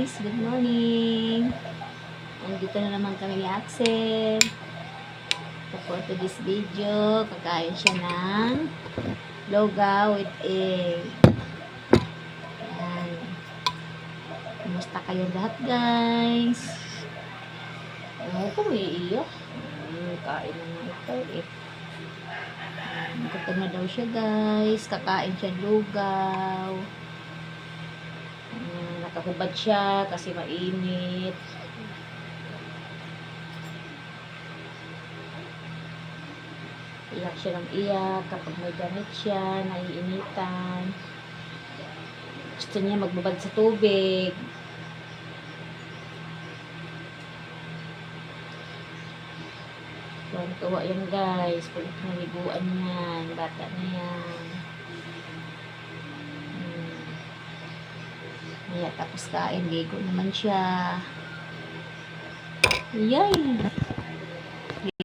guys! Good morning! Nandito na naman kami ni Axel. For today's video, kakain siya ng lugaw with egg. Ayan. Kumusta kayong lahat guys? Ano ko may iiyak? Kain na nga ito eh. Gutom na daw siya guys. Kakain siya lugaw. Nakahubad siya kasi mainit. Iyak siya ng iyak kapag may gamit siya, naiinitan. Gusto niya magbabad sa tubig. Tuwa yan guys. Pag naliguan yan, bata na yan. Tapos kain, ligo naman siya. Yay!